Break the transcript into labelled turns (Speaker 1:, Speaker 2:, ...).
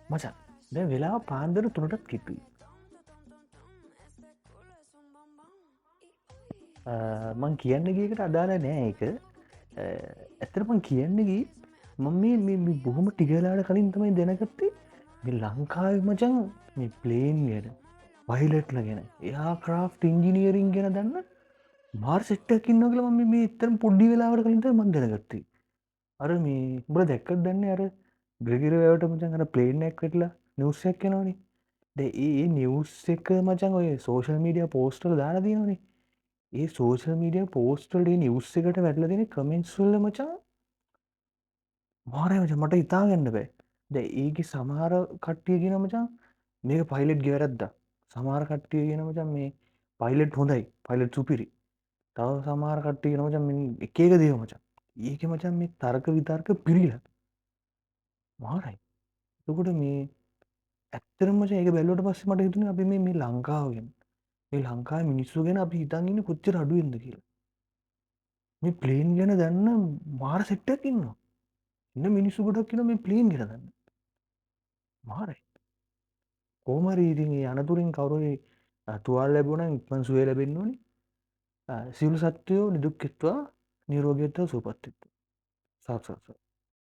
Speaker 1: මචන් දැන් වෙලාව පාන්දර 3ටත් කිට්ටුයි. මං කියන්න ගියකට අදාළ නෑ ඒක. ඇත්තට මං කියන්න ගියේ මම මේ බොහොම ටික වෙලාවට කලින් තමයි දැනගත්තේ මේ ලංකාවේ මචං මේ ප්ලේන් ගැන පයිලට්ලා ගැන එයාක්‍රාෆ්ට් ඉන්ජිනියරින් ගැන දන්න මාර් සෙට්ටයක් ඉන්නවා කියලා මම මේ ඇත්තටම පොඩි වෙලාවකට කලින් තමයි මං දැනගත්තේ. අර මේ උඹලා දැක්කද දන්නේ අර ග්‍රෙගිරි වැවට මචං අර ප්ලේන් එකක් වැටිලා නිවුස් එකක් එනවනේ. දැන් ඒ නිවුස් එක මචං ඔය සෝෂල් මීඩියා පෝස්ට් වල දාලා තියෙනවනේ. ඒ සෝෂල් මීඩියා පෝස්ට් වල ඒ නිවුස් එකට වැටලා තියෙන කමෙන්ට්ස් වල මචං මාරයි මචං මට හිතා ගන්න බෑ. දැන් ඒකේ සමහර කට්ටිය කියනවා මචං මේක පයිලට් ගේ වැරද්දක්. සමහර කට්ටිය කියනවා මචං මේ පයිලට් හොඳයි. පයිලට් සුපිරි. තව සමහර කට්ටිය කියනවා මචං මේ එක එක දේවල් මචං. ඒකේ මචං මේ තර්ක විතර්ක පිරීලා. මාරයි. එතකොට මේ ඇත්තටම මචං ඒක බැලුවට පස්සේ මට හිතුනේ අපි මේ ලංකාව ගැන මේ ලංකාවේ මිනිස්සු ගැන අපි හිතන් ඉන්නේ කොච්චර අඩුවෙන්ද කියලා. මේ ප්ලේන් ගැන දන්න මාර සෙට් එකක් ඉන්නවා. ඉන්න මිනිස්සු ගොඩක් ඉන්නවා මේ ප්ලේන් ගැන දන්න. මාරයි. කොහොම හරි ඉතින් මේ අනතුරින් කවුරු හරි තුවාල ලැබුණා නම් ඉක්මන් සුවය ලැබෙන්න ඕනේ. සියලු සත්වයෝ නිදුක් වෙත්වා නිරෝගී වෙත්වා සුවපත් වෙත්වා. සාත් සාත් සාත්.